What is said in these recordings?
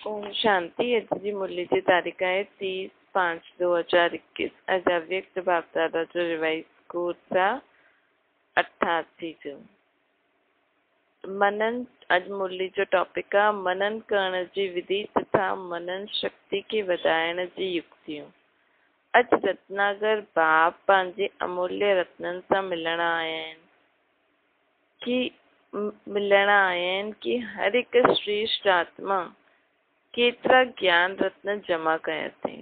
ओम शांति। अॼु जी मुरली जी तारीख़ आहे 30/5/2021। अॼु अव्यक्त बापदादा जो रिवाइज कोर्स आहे 88 जो। मनन। अॼु मुरली जो टॉपिक आहे मनन करण जी विधि तथा मनन शक्ति खे वधाइण जी युक्तियूं। अॼु रत्नागर बाप पंहिंजे अमूल्य रत्ननि सां मिलण आया आहिनि कि हर हिकु श्रेष्ठ आत्मा केतिरा ज्ञान रत्न जमा कया अथई,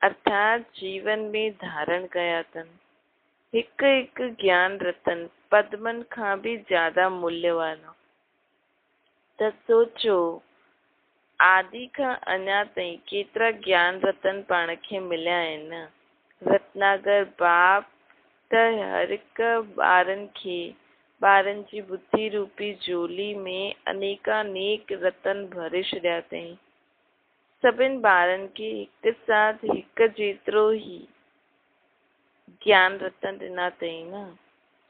अर्थात जीवन में धारण कया अथनि। हिकु हिकु ज्ञान रत्न पद्मनि खां बि ज्यादा मूल्यवान आहे। त सोचो आदि खां अञा ताईं केतिरा ज्ञान रत्न पाण खे मिलिया आहिनि। रत्नागर बाप त हर हिकु ॿारनि जी बुद्धि रूपी झोली में अनेकानेक रतन भरे छॾिया अथई। सभिनि ॿारनि खे हिकु साथ हिकु जेतिरो ई ज्ञान रत्न ॾिना अथई न।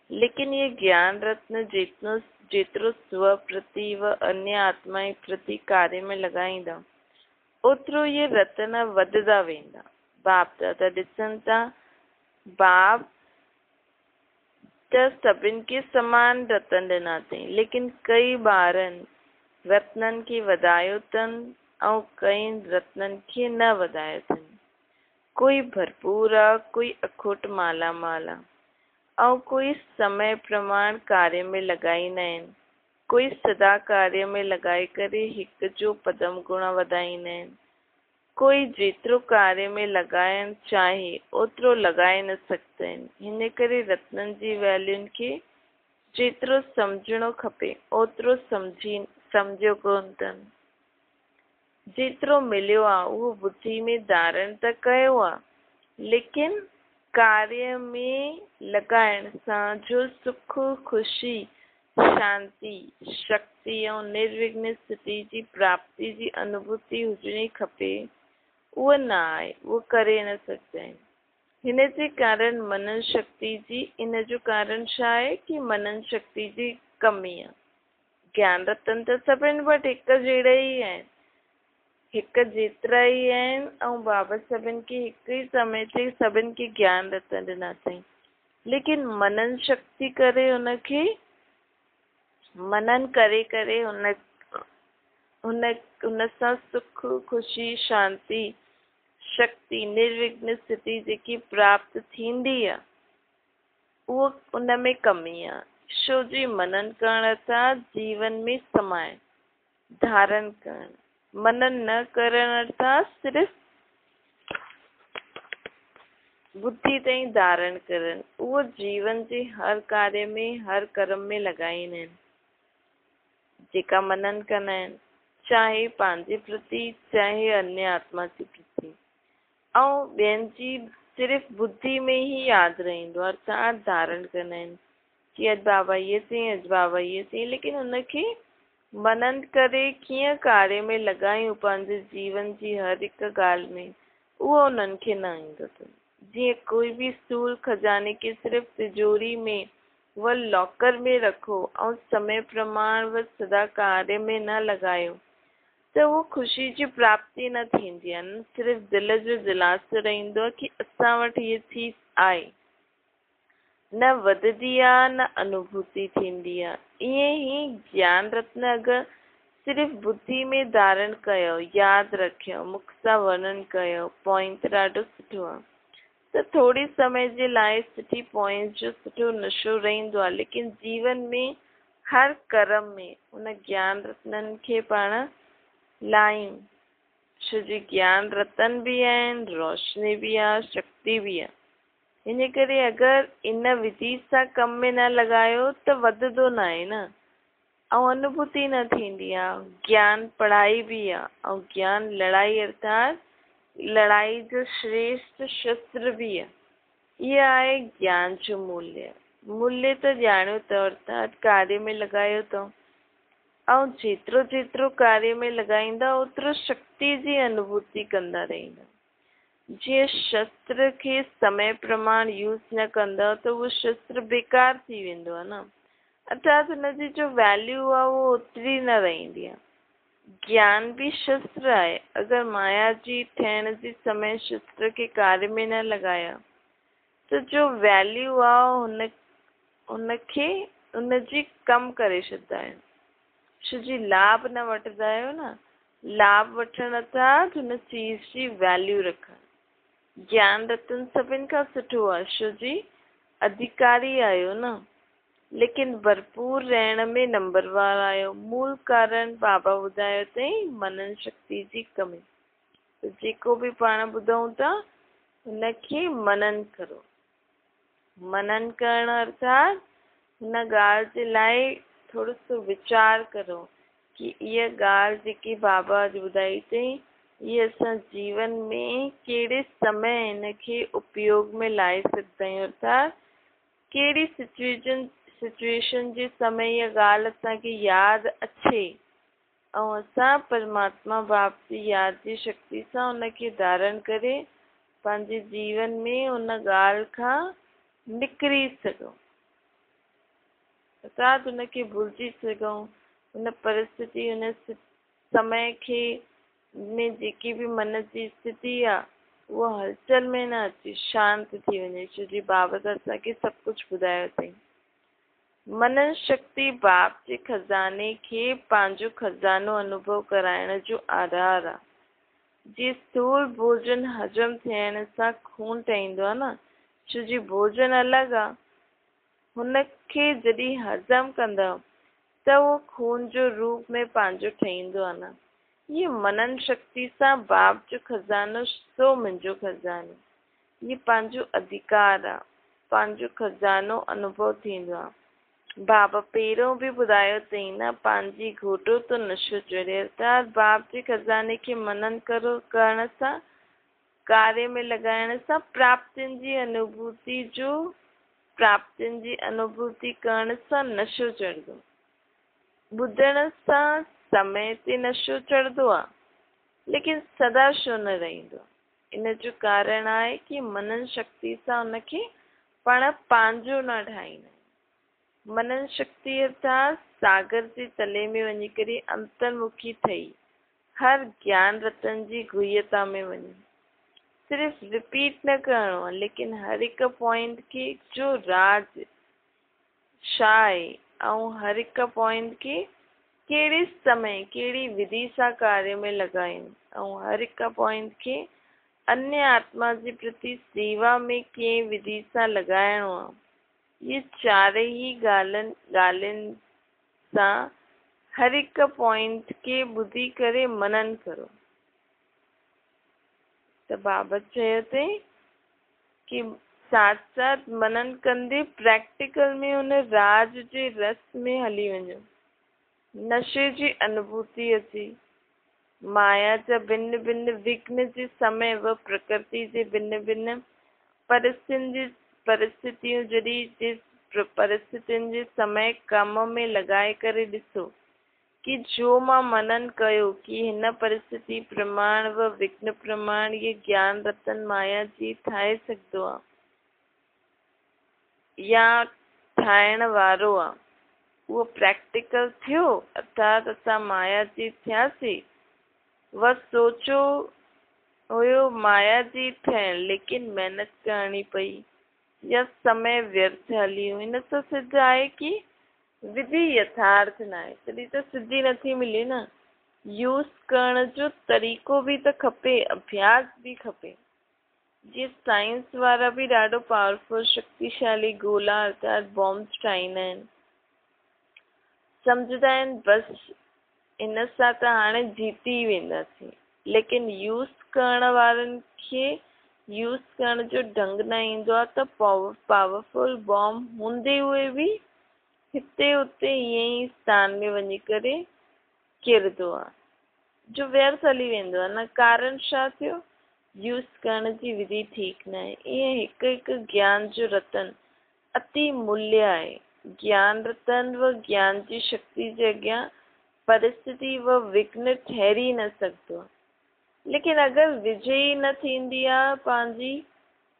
लेकिन ये ज्ञान रत्न जेतिरो स्व प्रति व अन्य आत्मा प्रति कार्य में लॻाईंदा, ओतिरो ये रत्न वधदा वेंदा। बाप दादा ॾिसनि था, बाप त सभिनि खे समान रतन ॾिना अथई, लेकिन कई ॿारनि रत्ननि खे वधायो अथनि ऐं कई रत्ननि खे न वधायो अथनि। कोई भरपूर आहे, कोई अखोट मालामाल आहे, ऐं कोई समय प्रमाण कार्य में लॻाईंदा आहिनि। कोई सदा कार्य में लॻाए करे हिकु जो पदम गुण वधाईंदा आहिनि। कोई जेतिरो कार्य में लॻाइण चाहे ओतिरो लॻाए न सघंदा आहिनि। हिन करे रत्ननि जी वैल्यूनि खे जेतिरो सम्झणो खपे ओतिरो सम्झियो कोन अथनि। जेतिरो मिलियो आहे उहो बुद्धि में धारण त कयो आहे, लेकिन कार्य में लॻाइण सां जो सुख, ख़ुशी, शांति, शक्ति ऐं निर्विघ्न स्थिति जी प्राप्ति जी अनुभूति हुजणी खपे, उहो न आहे, उहो करे न सघंदा आहिनि। हिन जे कारण मनन शक्ति जी, इन जो कारण छा आहे कि मनन शक्ति जी कमी आहे। ज्ञान रतन त सभिनि वटि हिकु जहिड़ा ई आहिनि, हिकु जेतिरा ई आहिनि, ऐं बाबा सभिनि खे हिकु ई समय ते सभिनि खे ज्ञान रतन ॾिना अथई। लेकिन मनन शक्ति करे हुनखे मनन करे करे हुन सां सुख, ख़ुशी, शांति, शक्ति, निर्विघ्न स्थिति जेकी प्राप्त थींदी आहे, उहो उन में कमी आहे। छो जी मनन करण था जीवन में समाए धारण करण, मनन न करण था सिर्फ़ बुद्धि ताईं धारण करण। उहो जीवन जे हर कार्य में, हर कर्म में लॻाईंदा आहिनि। जेका मनन कंदा आहिनि, चाहे पंहिंजे प्रति चाहे अन्य आत्मा जे प्रति, ऐं ॿियनि जी सिर्फ़ बुद्धि में ही यादि रहंदो, अर्थात धारण कंदा आहिनि कि अॼु बाबा इहे चई, अॼु बाबा इहे चई, लेकिन हुनखे मनन करे कीअं कार्य में लॻायूं पंहिंजे जीवन जी हर हिकु ॻाल्हि में, उहो उन्हनि खे न ईंदो अथनि। जीअं कोई बि स्थूल खजाने खे सिर्फ़ तिजोरी में व लॉकर में रखो ऐं समय प्रमाण व सदा कार्य में न लॻायो, त उहो ख़ुशी जी प्राप्ति न थींदी आहे। न सिर्फ़ु दिल जो दिलासो रहंदो आहे कि असां वटि हीअ चीज़ आहे, न वधंदी आहे न अनुभूति थींदी आहे। ईअं ई ज्ञान रत्न अगरि सिर्फ़ु बुद्धि में धारण कयो, यादि रखियो, मुख सां वर्णन कयो, पॉइंट ॾाढो सुठो आहे, त थोरी समय जे लाइ सुठी पॉइंट जो सुठो नशो रहंदो आहे, लेकिन जीवन में हर कर्म में उन ज्ञान रत्ननि खे पाण लायूं। छो जी ज्ञान रतन बि आहिनि, रोशनी बि आहे, शक्ति बि आहे। हिन करे अगरि इन विधि सां कम में न लॻायो त वधंदो न आहे न, ऐं अनुभूति न थींदी आहे। ज्ञान पढ़ाई बि आहे, ऐं ज्ञान लड़ाई अर्थात लड़ाई जो श्रेष्ठ शस्त्र बि आहे। इहा आहे ज्ञान जो मूल्य त ॼाणियो अथव, अर्थात कार्य में लॻायो अथव, ऐं जेतिरो जेतिरो कार्य में लॻाईंदा ओतिरो शक्ति जी अनुभूति कंदा रहंदा। जीअं शस्त्र खे समय प्रमाण यूज़ न कंदा त उहो शस्त्र बेकार थी वेंदो आहे न, अर्थात हुनजी जो वैल्यू आहे उहो ओतिरी न रहंदी आहे। ज्ञान भी शस्त्र आहे। अगर माया जी थियण जे समय शस्त्र के कार्य में न लगाया तो जो वैल्यू आहे उनखे उनजी कम करे छॾंदा आहिनि। छो जी लाभ न वठंदा आहियो न, लाभ वठण अर्थात हुन चीज जी वैल्यू रखणु। ज्ञान रतन सभिनि खां सुठो आहे, छो जी अधिकारी आहियो न, लेकिन भरपूर रहण में नंबरवार आहियो। मूल कारण बाबा ॿुधायो अथई मनन शक्ति जी कमी। त जेको बि पाण ॿुधूं था हुनखे मनन करो। मनन करण अर्थात हुन ॻाल्हि जे लाइ थोरो सो वीचार करो कि इहा ॻाल्हि जेकी बाबा अॼु ॿुधाई अथई इहा असां जीवन में कहिड़े समय हिनखे उपयोग में लाए सघंदा आहियूं। अर्थात कहिड़ी सिचुएशन जे समय इहा ॻाल्हि असांखे यादि अचे ऐं असां परमात्मा बाप जी यादि जी शक्ति सां हुनखे धारण करे पंहिंजे जीवन में हुन ॻाल्हि खां निकिरी सघूं, अर्थात हुनखे भुलिजी सघूं। हुन परिस्थिति हुन समय खे में जेकी बि मन जी स्थिति आहे उहा हलचल में न अचे, शांत थी वञे। छो जी बाबा त असांखे सभु कुझु ॿुधायो अथई। मनन शक्ति बाप जे खज़ाने खे पंहिंजो खज़ानो अनुभव कराइण जो आधार आहे। जीअं स्थूल भोजन हजम थियण सां खून ठहींदो आहे न, छो जी भोजन अलॻि आहे, हुनखे जॾहिं हज़म कंदव त उहो खून जो रूप में पंहिंजो ठहींदो आहे न। ये मनन शक्ति सां बाप जो खज़ानो सो मुंहिंजो खज़ानो, ये पंहिंजो अधिकार आहे, पंहिंजो खज़ानो अनुभव थींदो आहे। बाबा पहिरों बि ॿुधायो अथई न, पंहिंजी घोटो तो नशो चढ़े। अर्थात बाप जे खज़ाने खे मनन करण सां, कार्य में लॻाइण सां प्राप्तियुनि जी अनुभूति करण सां नशो चढ़ंदो। ॿुधण सां समय ते नशो चढ़ंदो आहे, लेकिन सदा छो न रहंदो। इन जो कारण आहे कि मनन शक्ति सां हुनखे पाण पंहिंजो न ठाहींदा। मनन शक्ति अर्थात सागर जे तले में वञी करे अंतर्मुखी ठही हर ज्ञान रतन जी गुह्यता में वञी सिर्फ रिपीट न करणो आहे, लेकिन हर हिकु पॉइंट खे जो राज छा आहे ऐं हर हिकु पॉइंट खे कहिड़े समय कहिड़ी विधि सां कार्य में लॻायूं ऐं हर हिकु पॉइंट खे अन्य आत्मा जे प्रति सेवा में कंहिं विधि सां लॻाइणो आहे। ये चारई ॻाल्हियुनि सां हर हिकु पॉइंट खे ॿुधी करे मनन करो। त बाबा चयो अथई कि साथ साथ मनन कंदे प्रैक्टिकल में हुन राज जे रस में हली वञो। नशे जी अनुभूति अचे। माया जा भिन्न भिन्न विघ्न जे समय व प्रकृति जे भिन्न भिन्न परिस्थितियूं जॾहिं परिस्थितियुनि जे समय कम में लॻाए करे ॾिसो कि जो मां मनन कयो कि हिन परिस्थिति प्रमाण व विघ्न प्रमाण ये ज्ञान रतन माया जी ठाहे सघंदो आहे या ठाहिण वारो आहे, उहो प्रैक्टिकल थियो। अर्थात असां माया जी थियासीं, व सोचो हुयो माया जी थियण, लेकिन महिनत करणी पई या समय व्यर्थ हली वियो। इन सां सिद्ध आहे कि विधि यथार्थ न आहे, तॾहिं त सिद्धि नथी मिले न। यूज़ करण जो तरीक़ो बि त खपे, अभ्यास बि खपे। जीअं साइंस वारा बि ॾाढो पावरफुल शक्तिशाली गोला अर्थात बॉम्ब्स ठाहींदा आहिनि, सम्झंदा आहिनि बसि इन सां त हाणे जीती वेंदासीं, लेकिन यूज़ करण वारनि खे यूज़ करण जो ढंग न ईंदो आहे त पावरफुल बॉम्ब हूंदे हुए बि हिते हुते ईअं ई स्थान में वञी करे किरंदो आहे, जो व्यर्थ हली वेंदो आहे न। कारण छा थियो? यूज़ करण जी विधि ठीकु न आहे। ईअं हिकु हिकु ज्ञान जो रतन अति मूल्य आहे। ज्ञान रतन व ज्ञान जी शक्ति जे अॻियां परिस्थिति व विघ्न ठहरी न सघंदो आहे। लेकिन अगरि विजय न थींदी आहे, पंहिंजी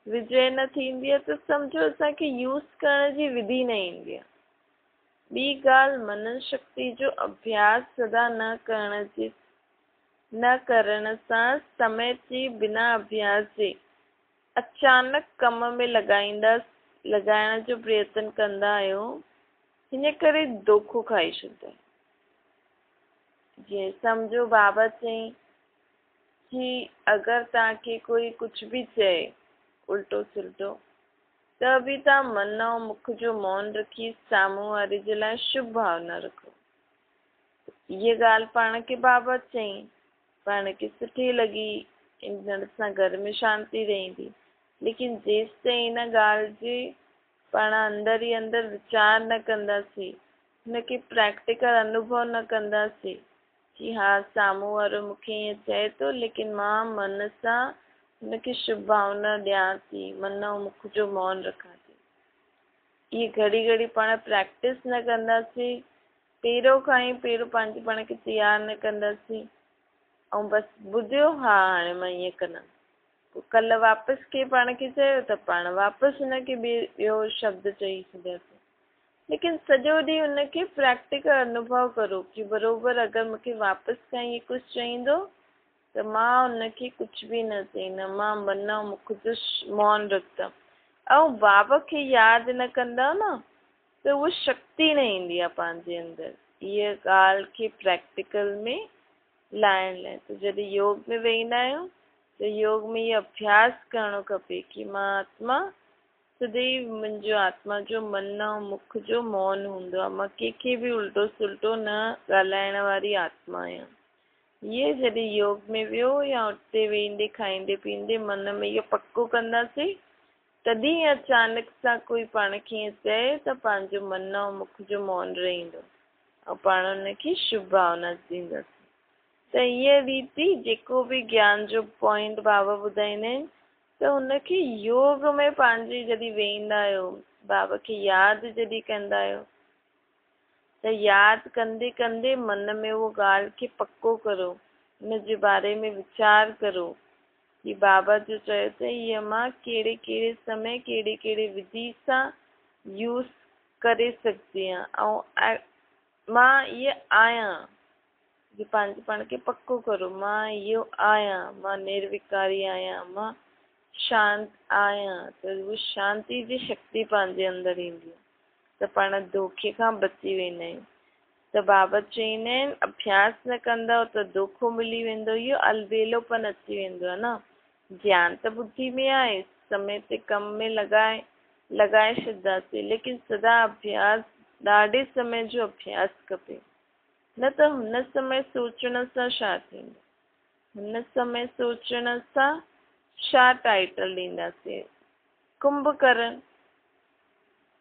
विजय न थींदी आहे त सम्झो असांखे यूज़ करण जी विधि न ईंदी आहे। ॿी ॻाल्हि, मनन शक्ति जो अभ्यास सदा न करण सां समय जे बिना अभ्यास जे अचानक कम में लॻाइण जो प्रयत्न कंदा आहियो, हिन करे धोखो खाई छॾंदा आहियो। जीअं सम्झो बाबा चई कि अगरि तव्हांखे कोई कुझु बि चए उल्टो सुल्टो, त बि तव्हां मन ऐं मुख जो मौन रखी साम्हूं वारे जे लाइ शुभ भावना रखो। इहा ॻाल्हि पाण खे बाबा चई, पाण खे सुठी लॻी, इन सां घर में शांती रहंदी। लेकिन जेसि ताईं इन ॻाल्हि जे पाण अंदर ई अंदर वीचार न कंदासीं, हुनखे प्रैक्टिकल अनुभव न कंदासीं कि हा साम्हूं वारो मूंखे ईअं चए थो, लेकिन मां मन सां हुनखे शुभ भावना ॾियां थी, मन ऐं मुख जो मौन रखां थी। इहे घड़ी घड़ी पाण प्रैक्टिस न कंदासीं, पहिरियों पंहिंजे पाण खे तयारु न कंदासीं, ऐं बसि ॿुधियो हा हाणे मां ईअं कंदमि, पोइ कल्ह वापसि के पाण खे चयो त पाण वापसि हुनखे ॿियो शब्द चई छॾियासीं। लेकिन सॼो ॾींहुं हुनखे प्रैक्टिकल अनुभव करो कि बराबरि अगरि मूंखे वापसि खां इहे कुझु चईंदो त मां हुनखे कुझु बि न चईंदमि, मां मन ऐं मुख जो मौन रखंदमि। ऐं बाबा खे यादि न कंदा न त उहा शक्ति न ईंदी आहे पंहिंजे अंदरि, इहा ॻाल्हि खे प्रैक्टिकल में लाइण लाइ। त जॾहिं योग में वेहींदा आहियूं त योग में इहो अभ्यास करणो खपे कि मां आत्मा सदैव मुंहिंजो आत्मा जो मन ऐं मुख जो मौन हूंदो आहे, मां कंहिंखे बि उल्टो सुल्टो न ॻाल्हाइण वारी आत्मा आहियां। इहे जॾहिं योग में वियो या उते वेहींदे खाईंदे पीअंदे मन में इहो पको कंदासीं, तॾहिं अचानक सां कोई पाण खे ईअं चए त पंहिंजो मन ऐं मुख जो मौन रहंदो ऐं पाण हुनखे शुभ भावना ॾींदासीं। त हीअ रीति जेको बि ज्ञान जो पॉइंट बाबा ॿुधाईंदा आहिनि, त हुनखे योग में पंहिंजे जॾहिं वेहींदा आहियो, बाबा खे यादि जॾहिं कंदा आहियो, त यादि कंदे कंदे मन में उहो ॻाल्हि खे पको करो, हुन जे बारे में वीचार करो कि बाबा जो चयो त हीअ मां कहिड़े कहिड़े समय कहिड़े कहिड़े विधि सां यूज़ करे सघंदी आहियां, ऐं मां इहा आहियां। जी पंहिंजे पाण खे पको करो, मां इहो आहियां, मां निर्विकारी आहियां, मां शांत आहियां, त उहा शांती जी शक्ति पंहिंजे अंदरि ईंदी आहे, त पाण धोखे खां बची वेंदा आहियूं। त बाबा चईंदा आहिनि अभ्यास न कंदव त धोखो मिली वेंदो, इहो अलबेलोपन अची वेंदो आहे न। ज्ञान त बुद्धि में आहे, समय ते कम में लॻाए छॾंदासीं, लेकिन सदा अभ्यास, ॾाढे समय जो अभ्यास खपे, न त हुन समय सोचण सां छा थींदो, हुन समय सोचण सां छा टाइटल ॾींदासीं, कुंभकर्ण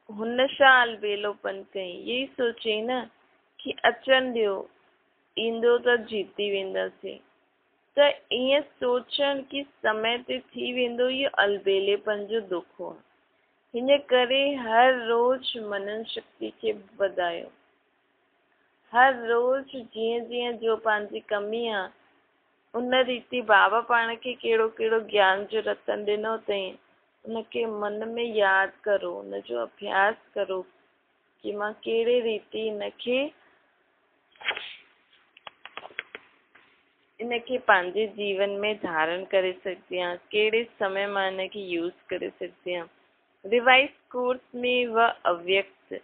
हुन छा अलबेलोपन कई, इहे ई सोचई न कि अचनि ॾियो, ईंदो त जीती वेंदासीं। त ईअं सोचण कि समय ते थी वेंदो, इहो अलबेलेपन जो धोखो आहे। हिन करे हर रोज़ मनन शक्ति खे वधायो, हर रोज़ जीअं जीअं जो पंहिंजी कमी आहे उन रीति बाबा पाण खे कहिड़ो कहिड़ो ज्ञान जो रतन ॾिनो अथई, उनखे मन में यादि करो, उनजो अभ्यास करो कि मां कहिड़े रीति इनखे पंहिंजे जीवन में धारण करे सघंदी आहियां, कहिड़े समय मां इनखे यूज़ करे सघंदी आहियां। रिवाइज कोर्स में व अव्यक्त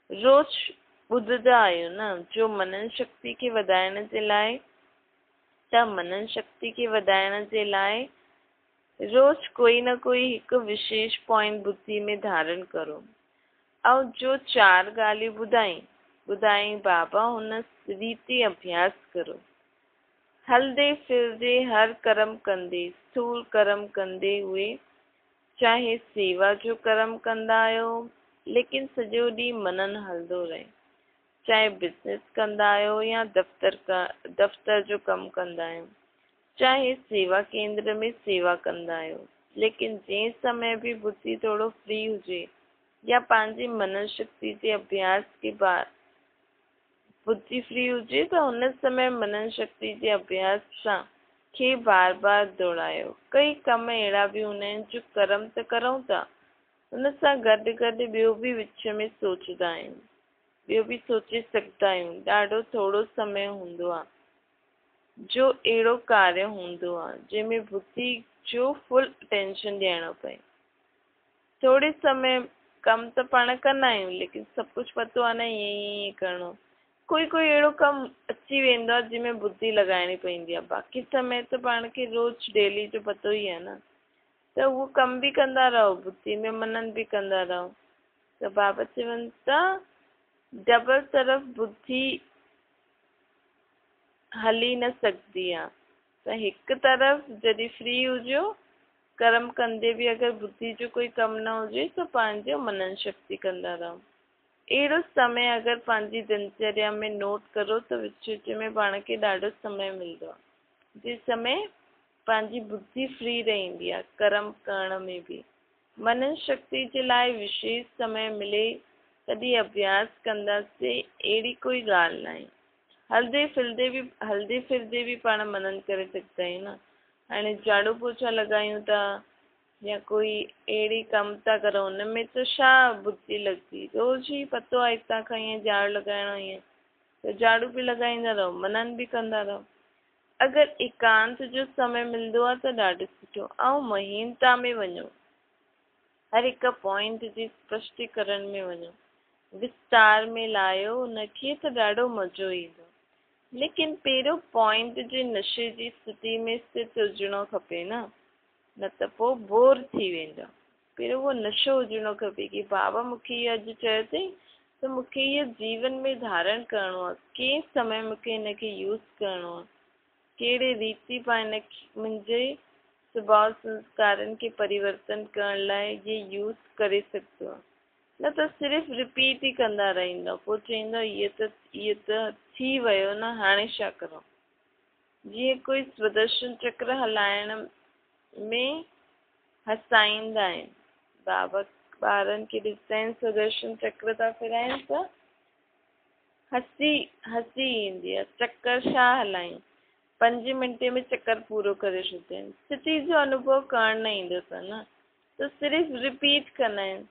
रोज़ ॿुधंदा आहियूं न, जो मनन शक्ति खे वधाइण जे लाइ, त मनन शक्ति खे वधाइण जे लाइ रोज़ कोई न कोई हिकु विशेष पॉइंट बुद्धि में धारण करो। ऐं जो 4 ॻाल्हियूं ॿुधाई बाबा, हुन रीति अभ्यास करो। हलदे फिरदे हर कर्म कंदे, स्थूल कर्म कंदे हुए, चाहे सेवा जो कर्म कंदा आहियो लेकिन सॼो ॾींहुं मनन हलंदो रहे, चाहे बिज़नेस कंदा आहियो या दफ़्तर जो कमु कंदा आहियो, चाहे सेवा केंद्र में सेवा कंदा आहियो, लेकिन जंहिं समय बि बुद्धि थोरो फ्री हुजे या पंहिंजी मनन शक्ति जे अभ्यास के बाद बुद्धि फ्री हुजे, त हुन समय मनन शक्ति जे अभ्यास सां खे बार बार दोहरायो। कई कम अहिड़ा बि हूंदा आहिनि जो कर्म त करूं था, हुन सां गॾु गॾु ॿियो बि विच में सोचंदा आहियूं, ॿियो बि सोचे सघंदा आहियूं। ॾाढो थोरो समय हूंदो आहे जो अहिड़ो कार्य हूंदो आहे जंहिंमें बुद्धि जो फुल अटेंशन ॾियणो पए। थोरे समय कम त पाण कंदा आहियूं, लेकिन सभु कुझु पतो आहे न ईअं करिणो। कोई अहिड़ो कमु अची वेंदो आहे जंहिंमें बुद्धि लॻाइणी पवंदी आहे। बाक़ी समय त पाण खे रोज़ डेली जो पतो ई आहे न, त उहो कम बि कंदा रहो, बुद्धि में मनन बि कंदा रहो। त बाबा चवनि था डबल तरफ़ बुद्धि हली न सघंदी आहे, त हिकु तरफ़ जॾहिं फ्री हुजो कर्म कंदे बि अगरि बुद्धि जो कोई कमु न हुजे त पंहिंजो मनन शक्ति कंदा रहो। अहिड़ो समय अगरि पंहिंजी दिनचर्या में नोट करो त विच विच में पाण खे ॾाढो समय मिलंदो आहे, जंहिं समय पंहिंजी बुद्धि फ्री रहंदी आहे कर्म करण में बि। मनन शक्ति जे लाइ विशेष समय मिले तॾहिं अभ्यास कंदासीं, अहिड़ी कोई ॻाल्हि न आहे। हलदे फिरदे बि पाण मनन करे सघंदा आहियूं न। हाणे झाड़ू पोछा लॻायूं था या कोई अहिड़ी कमु था करो, हुन में त छा बुद्धि लॻंदी, रोज़ ई पतो आहे हितां खां ईअं झाड़ू लॻाइणो ईअं, त झाड़ू बि लॻाईंदा रहो, मनन बि कंदा रहो। अगरि एकांत जो समय मिलंदो आहे त ॾाढो सुठो। ऐं महीनता में वञो, हर हिकु पॉइंट जी स्पष्टीकरण में वञो, विस्तार में लायो उनखे त ॾाढो मज़ो ईंदो। लेकिन पहिरियों पॉइंट जे नशे जी स्थिति में स्थित हुजणो खपे न त पोइ बोर थी वेंदो। पहिरियों उहो नशो हुजणो खपे कि बाबा मूंखे इहो अॼु चयो अथई त मूंखे इहो जीवन में धारण करिणो आहे, कंहिं समय मूंखे हिनखे यूज़ करिणो आहे, कहिड़े रीति पाण हिनखे मुंहिंजे स्वभाव संस्कारनि खे परिवर्तन करण लाइ इहे यूज़ करे सघंदो आहे। न त सिर्फ़ु रिपीट ई कंदा रहंदा, पोइ चवंदा इहो त थी वियो न, हाणे छा करूं। जीअं कोई सुदर्शन चक्र हलाइण में हसाईंदा आहिनि, बाबा ॿारनि खे ॾिसंदा आहिनि सुदर्शन चक्र था फिराइनि त हसी ईंदी आहे। चक्कर छा हलायूं, 5 मिंटे में चक्कर पूरो करे छॾंदा आहिनि। स्थिति जो अनुभव करण न ईंदो अथनि न, त सिर्फ़ु रिपीट कंदा आहिनि।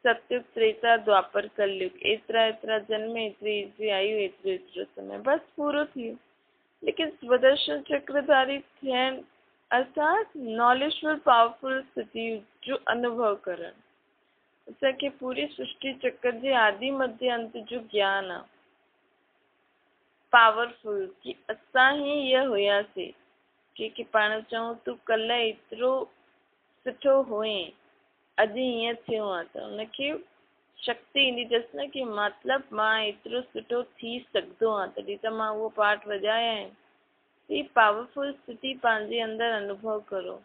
सतयुग त्रेता द्वापर कलयुग, एतिरा जन्म, एतिरी आयु, एतिरो समय, बसि पूरो थी वियो। लेकिन सुदर्शन चक्रधारी थियण अर्थात नॉलेजफुल पावरफुल स्थिति जो अनुभव करणु। असांखे पूरी सृष्टि चक्र जे आदि मध्य अंत जो ज्ञान आहे, पावरफुल, कि असां ई इहा हुयासीं कि पाण चऊं तूं कल्ह एतिरो सुठो हुएं, अॼु हीअं थियो आहे, त हुनखे शक्ति ईंदी अथसि न कि मतिलबु मां एतिरो सुठो थी सघंदो आहे, तॾहिं त मां उहो पाठ वॼाया आहिनि। ही पावरफुल स्थिति पंहिंजे अंदरि अनुभव करो।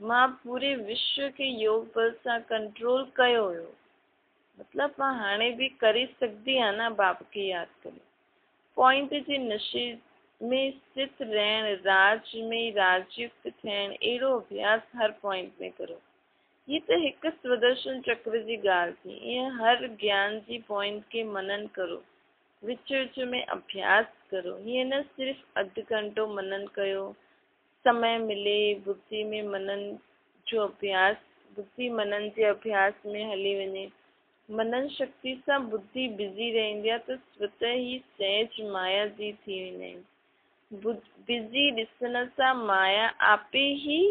मां पूरे विश्व खे योग बल सां कंट्रोल कयो हुयो, मतिलबु मां हाणे बि करे सघंदी आहियां न, बाप खे यादि करे। पॉइंट जे नशे में स्थित रहण, राज में राजयुक्त थियण, अहिड़ो अभ्यास हर पॉइंट में करो। हीअ त हिकु सुदर्शन चक्र जी ॻाल्हि थी। ईअं हर ज्ञान जी पॉइंट खे मनन करो, विच विच में अभ्यास करो। हीअं न सिर्फ़ु अधु घंटो मनन कयो, समय मिले बुद्धि में मनन जो अभ्यास, बुद्धि मनन जे अभ्यास में हली वञे। मनन शक्ति सां बुद्धि बिज़ी रहंदी आहे त स्वतः ई सहज माया जी थी वेंदा आहिनि। बिज़ी ॾिसण सां माया आपे ई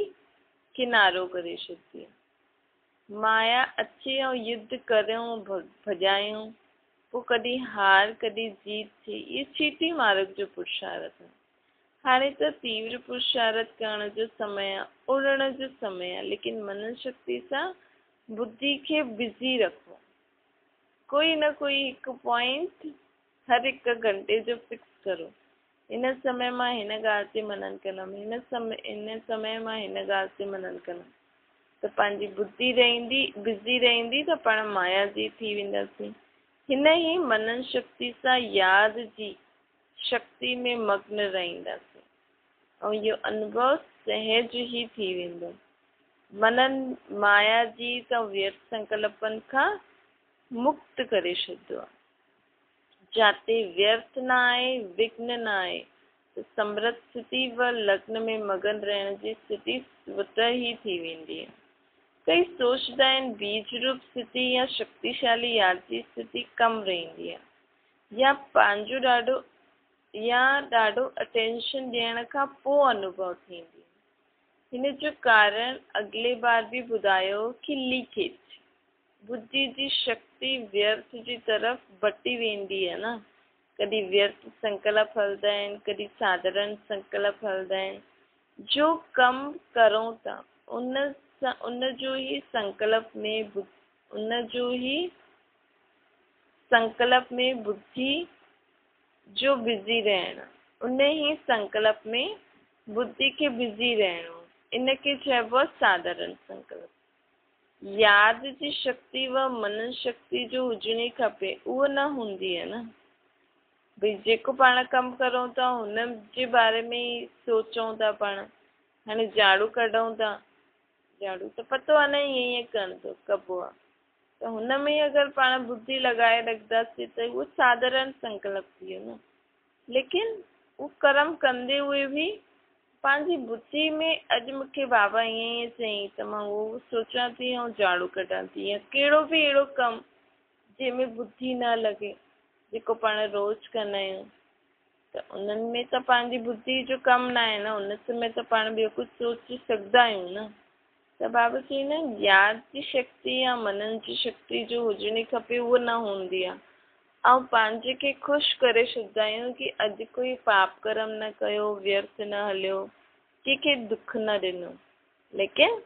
किनारो करे छॾंदी आहे। माया अचे ऐं युद्ध करियूं, भॼायूं, पोइ कॾहिं हार कॾहिं जीत थी, इहे चीटी मार्ग जो पुरुषार्थ आहे। हाणे त तीव्र पुरुषार्थ करण जो समय आहे, उड़ण जो समय आहे, लेकिन मनन शक्ति सां बुद्धि खे बिज़ी रखो। कोई न कोई हिकु पॉइंट हर हिकु घंटे जो फिक्स करो। हिन समय मां हिन ॻाल्हि ते मनन कंदमि, हिन समय मां हिन ॻाल्हि ते मनन कंदमि, त पंहिंजी बुद्धि बिज़ी रहंदी त पाण माया जी थी वेंदासीं। हिन ई मनन शक्ति सां याद जी शक्ति में मग्न रहंदासीं ऐं इहो अनुभव सहज ई थी वेंदो। मनन माया जी त व्यर्थ संकल्पनि खां मुक्त करे छॾंदो आहे। जाते व्यर्थ न आहे, विघ्न न आहे, त समृद्ध स्थिति व लग्न में मगन रहण जी स्थिति स्वतः ई थी वेंदी आहे। कई सोचदा आहिनि बीज रूप स्थिति या शक्तिशाली याद जी स्थिति कम रहंदी आहे, या पंहिंजो ॾाढो अटेंशन ॾियण खां पोइ अनुभव थींदी। हिन जो कारण अॻिले बार बि ॿुधायो कि लीकेज, बुद्धि जी शक्ति व्यर्थ जी तरफ़ बटी वेंदी आहे न। कॾहिं व्यर्थ संकल्प हलंदा आहिनि, कॾहिं साधारण संकल्प हलंदा आहिनि। जो कम करूं था उन जो ही संकल्प में बुद्धि जो बिज़ी रहना, उन ही संकल्प में बुद्धि के बिज़ी रहणो, इनके चइबो आहे साधारण संकल्प। याद जी शक्ति व मनन शक्ति जो हुजणी खपे, उहो न हूंदी आहे न। भई जेको पाण कमु करूं था हुन जे बारे में ई सोचूं था। पाण हाणे झाड़ू कढूं था, झाड़ू त पतो आहे न ईअं कबो आहे, त हुन में अगरि पाण बुद्धि लॻाए रखंदासीं त उहो साधारण संकल्प थी वियो न। लेकिन उहो कर्म कंदे हुए बि पंहिंजी बुद्धि में अॼु मूंखे बाबा ईअं चयईं त मां उहो सोचां थी ऐं झाड़ू कढां थी, या कहिड़ो बि अहिड़ो कमु जंहिंमें बुद्धि न लॻे, जेको पाण रोज़ु कंदा आहियूं, त उन्हनि में त पंहिंजी बुद्धि जो कमु न आहे न। उन समय त पाण ॿियो कुझु सोचे सघंदा आहियूं न। त बाबा चवंदा आहिनि यादि जी शक्ति या मनन जी शक्ति जो हुजणी खपे, उहो न हूंदी आहे। ऐं पंहिंजे खे ख़ुशि करे छॾंदा आहियूं कि अॼु कोई पाप कर्म न कयो, व्यर्थ न हलियो, कंहिंखे दुख न ॾिनो। लेकिन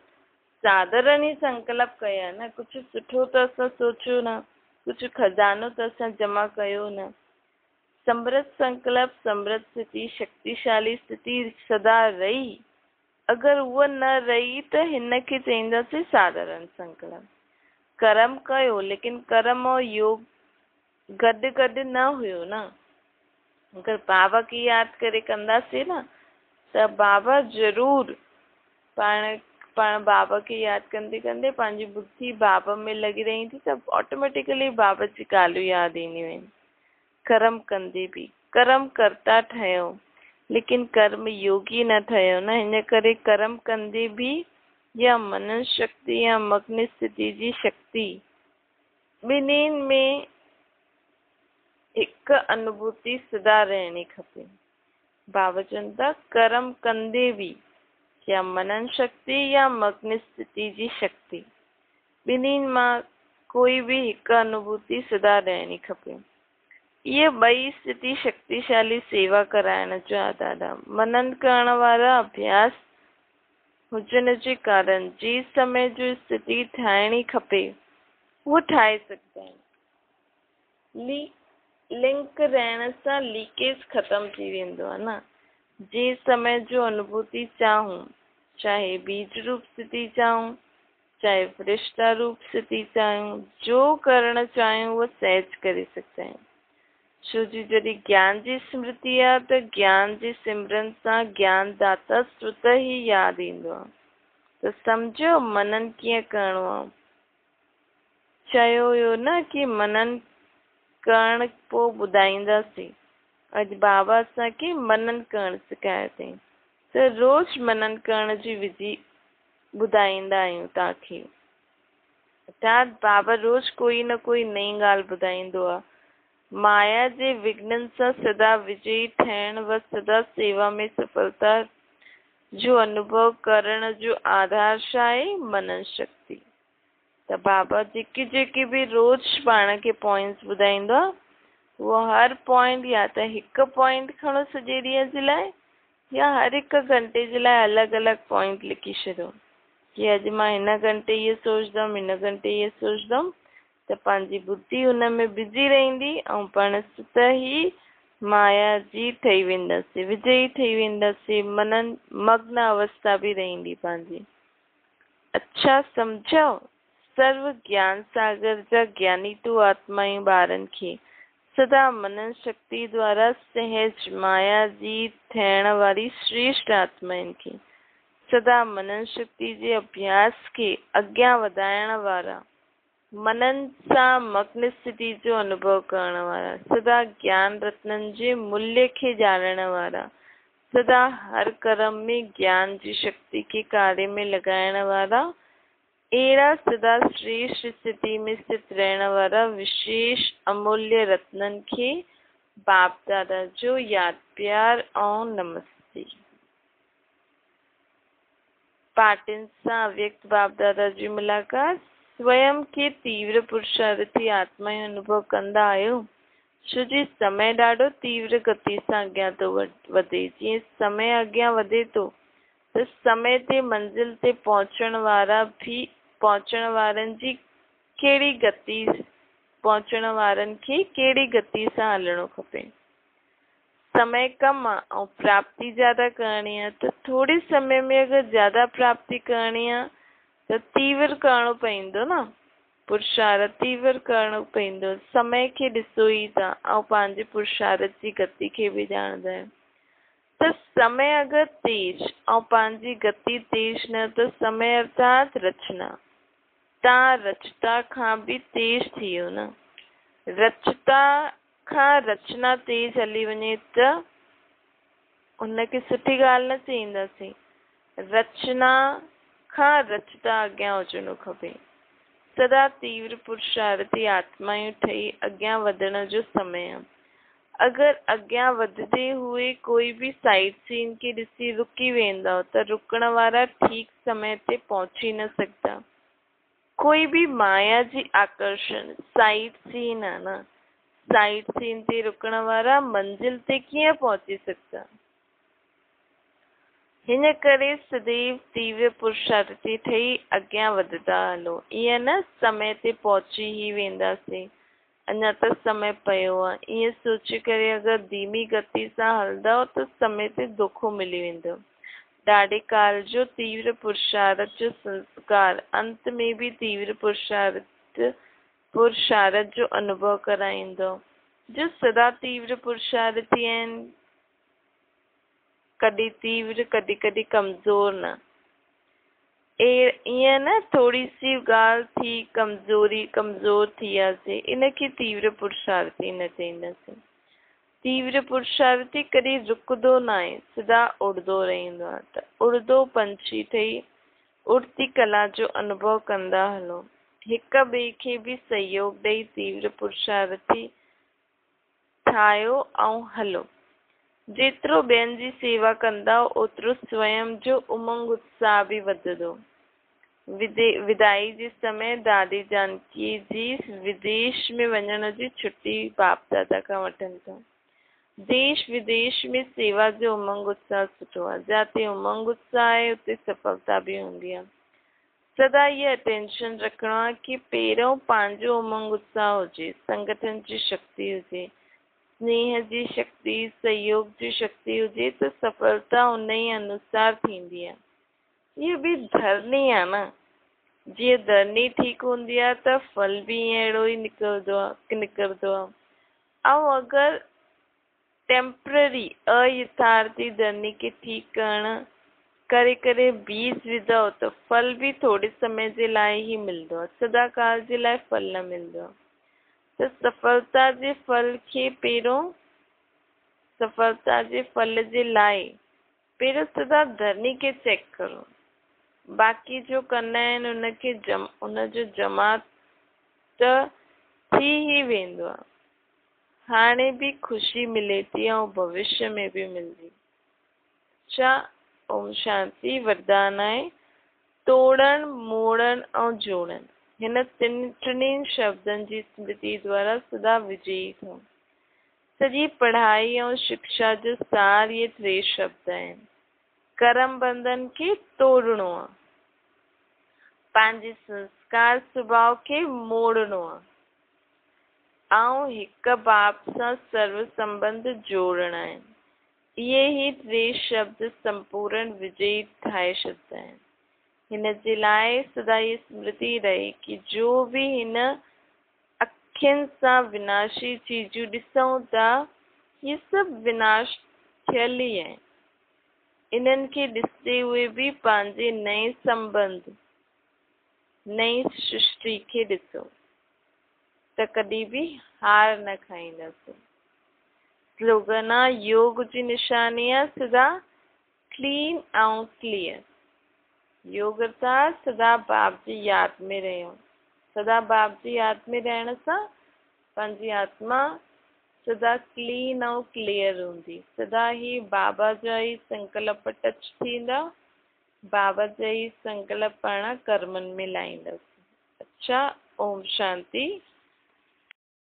साधारण ई संकल्प कया न, कुझु सुठो त असां सोचियो न, कुझु खज़ानो त असां जमा कयो न। समृद्ध संकल्प, समृद्ध स्थिति, शक्तिशाली स्थिति सदा रही। अगरि उहा न रही त हिन खे चईंदासीं साधारण संकल्प। कर्म कयो, लेकिन कर्म और योग गॾु गॾु न हुयो न। अगरि बाबा खे यादि करे कंदासीं न त बाबा ज़रूरु पाण बाबा खे यादि कंदे कंदे पंहिंजी बुद्धि बाबा में लॻी रहंदी त ऑटोमेटिकली बाबा जी ॻाल्हियूं यादि ईंदियूं आहिनि। कर्म कंदे बि कर्म कर्ता ठहियो, लेकिन कर्म योगी न ठहियो न। हिन करे कर्म कंदे बि या मनन शक्ति या मग्न स्थिति जी शक्ति, ॿिन्हिनि में हिकु अनुभूति सदा रहणी खपे। बाबा चवनि था कर्म कंदे बि या मनन शक्ति या मग्न स्थिति जी शक्ति, ॿिन्हिनि मां कोई बि हिकु अनुभूति सदा रहणी खपे। इहे ॿई स्थिति शक्तिशाली सेवा कराइण जो ॾाढा मनन करण वारा अभ्यास हुजण जे कारण जी समय जो स्थिति ठाहिणी खपे, उहो ठाहे सघंदा आहिनि। लिंक रहण सां लीकेज ख़तम थी वेंदो आहे न। जे समय जो अनुभूति चाहूं, चाहे बीज रूप स्थिति चाहूं, चाहे फरिश्ता रूप स्थिति चाहियूं, जो करणु चाहियूं उहो सहज करे सघंदा आहियूं। छो जी जॾहिं ज्ञान जी स्मृति आहे त ज्ञान जी सिमरन सां ज्ञान दाता स्वतः ई यादि ईंदो आहे। त सम्झो मनन कीअं करिणो आहे। चयो हुयो न कि मनन करण पोइ ॿुधाईंदासीं। अॼु बाबा असांखे मनन करणु सेखारियो अथई, त रोज़ मनन करण जी विधि ॿुधाईंदा आहियूं तव्हांखे। अर्थात बाबा रोज़ कोई न कोई नई ॻाल्हि ॿुधाईंदो आहे। माया जे विघ्ननि सां सदा विजयी थियण व सदा सेवा में सफलता जो अनुभव करण जो आधार छा आहे? मनन शक्ति। त बाबा जेके बि रोज़ पाण खे पॉइंट्स ॿुधाईंदो आहे, उहो हर पॉइंट या त हिकु पॉइंट खणो सॼे ॾींहं जे लाइ, या हर हिकु घंटे जे लाइ अलॻि अलॻि पॉइंट लिखी छॾियो कि अॼु मां हिन घंटे इहो सोचंदमि, हिन घंटे इहो सोचंदमि। त पंहिंजी बुद्धि हुन में बिज़ी रहंदी ऐं पाण स्वतः ई माया जी ठही वेंदासीं, विजयी ठही वेंदासीं। मनन मग्न अवस्था बि रहंदी पंहिंजी। अच्छा सम्झो, सर्व ज्ञान सागर जा ज्ञानी तू आत्मायूं ॿारनि खे सदा मनन शक्ति द्वारा सहज माया जी थियण वारी श्रेष्ठ आत्माउनि खे सदा मनन शक्ति जे अभ्यास खे अॻियां वधाइण वारा, मनन सां मग्न स्थिति जो अनुभव करण वारा, सदा ज्ञान रत्ननि जे मूल्य खे ॼाणण वारा, सदा हर कर्म में ज्ञान जी शक्ति के कार्य में लगाइण वारा, अहिड़ा सदा श्रेष्ठ स्थिति में स्थित रहण वारा विशेष अमूल्य रत्ननि खे बाप दादा जो याद प्यार और नमस्ते। पाटिन सां अव्यक्त बाप दादा जी मुलाक़ात। स्वयं के तीव्र पुरुषार्थी आत्मा जो अनुभव कंदा आहियो छो जी समय ॾाढो तीव्र गति सां अॻियां थो वधे। जीअं समय अॻियां वधे थो त समय ते मंज़िल ते पहुचण वारनि जी कहिड़ी गति पहुचण वारनि खे कहिड़ी गति सां हलणो खपे। समय कम आहे ऐं प्राप्ति ज्यादा करणी आहे त थोड़े समय में अगर ज्यादा प्राप्ति करणी आहे त तीव्र करणो पवंदो न, पुरुषार्थ तीव्र करणो पवंदो। समय खे ॾिसो ई था ऐं पंहिंजे पुरुषार्थ जी गति खे बि ॼाणंदा आहियो त समय अगर तेज ऐं पंहिंजी गति तेज न त समय अर्थात रचना, तव्हां रचता खां बि तेज थी वियो न। रचता खां रचना तेज हली वञे त उनखे सुठी ॻाल्हि न चईंदासीं। रचना खां रचता अॻियां हुजणो खपे। सदा तीव्र पुरुषार्थी आत्मायूं ठही अॻियां वधण जो समय आहे। अगर अॻियां वधदे हुए कोई भी साइट सीन के ॾिसी रुकी वेंदा त रुकण वारा ठीक समय ते पहुची न सघंदा। कोई भी माया जी आकर्षण साइट सीन आहे न, साइट सीन ते रुकण वारा मंजिल ते कीअं पहुची सघंदा। हिन करे सदैव तीव्र पुरुषार्थी ठही अॻियां वधदा हलो। ईअं न समय ते पहुची ही वेंदासीं, अञा त समय पियो आहे, ईअं सोचे करे अगर धीमी गति सां हलंदव त समय ते धोखो मिली वेंदो। ॾाढे काल जो तीव्र पुरुषार्थ जो संस्कार अंत में भी तीव्र पुरुषार्थ जो अनुभव कराईंदो। जो सदा तीव्र पुरुषार्थी आहिनि, कॾहिं तीव्र कॾहिं कमज़ोर न। ईअं न थोड़ी सी ॻाल्हि थी कमज़ोर थी वियासीं, इनखे तीव्र पुरुषार्थी न चईंदासीं। तीव्र पुरुषार्थी कॾहिं रुकदो न आहे, सदा उड़दो रहंदो आहे। त उड़दो पंछी ठही उड़ती कला जो अनुभव कंदा हलो। हिक ॿिए खे भी सहयोग ॾेई तीव्र पुरुषार्थी ठाहियो ऐं हलो। जेतिरो ॿियनि जी सेवा कंदा ओतिरो स्वयं जो उमंग उत्साह भी वधंदो। विदाई जे समय दादी जानकी जी विदेश में वञण जी छुट्टी बाप दादा खां वठनि था। देश विदेश में सेवा जो उमंग उत्साह सुठो आहे। जिते उमंग उत्साह आहे उते सफलता भी हूंदी आहे। सदा ये अटेंशन रखणो आहे कि पहिरियों पंहिंजो उमंग उत्साह हुजे, संगठन जी शक्ति हुजे, स्नेह जी शक्ति, सहयोग जी शक्ति हुजे त सफलता उन ई अनुसार थींदी आहे। ये भी धरनी आहे न, जीअं धरनी ठीक हूंदी आहे त फल भी अहिड़ो ई निकिरंदो आहे। ऐं अगर टेम्पररी अयथार्थी धरनी के ठीक करे बीज विधो त फल भी थोड़े समय जे लाइ ही मिलंदो आहे, सदा काल जे लाइ फल न मिलंदो आहे। त सफलता जे फल जे लाइ पहिरियों सदा धरनी के चेक करो। बाक़ी जो कंदा आहिनि उनजो जमा त थी ही वेंदो आहे। हाणे भी ख़ुशी मिले थी ऐं भविष्य में भी मिलंदी। ओम शांति वरदान आहे तोड़ण, मोड़ण ऐं जोड़ण। हिन टिनिनि शब्दनि जी स्मृति द्वारा सदा विजयी थियो। सॼी पढ़ाई ऐं शिक्षा जो सार ये टे शब्द आहिनि। कर्म बंधन खे तोड़णो आहे, पंहिंजे संस्कार स्वभाव खे मोड़णो आहे ऐं हिक बाप सां सर्व संबंध जोड़णा आहिनि। इहे ही टे शब्द संपूर्ण विजयी ठाहे छॾंदा आहिनि। हिन जे लाइ सदा ये स्मृति रहे कि जो भी हिन अखियुनि सां विनाशी चीजूं ॾिसूं था, ये सभु विनाश थियल ई आहिनि। इन्हनि खे ॾिसते हुए भी पंहिंजे नए संबंध, नई सृष्टि खे ॾिसो त कॾहिं भी हार न खाईंदासीं। स्लोगन आहे योग जी निशानी आहे सदा क्लीन ऐं क्लियर। योग अर्थात सदा बाप जी याद में रहियो। सदा बाप जी याद में रहण सां पंहिंजी आत्मा सदा क्लीन ऐं क्लियर हूंदी। सदा ही बाबा जा ई संकल्प टच थींदा, बाबा जा ई संकल्प पाण कर्मनि में लाहींदसि। अच्छा, ओम शांति।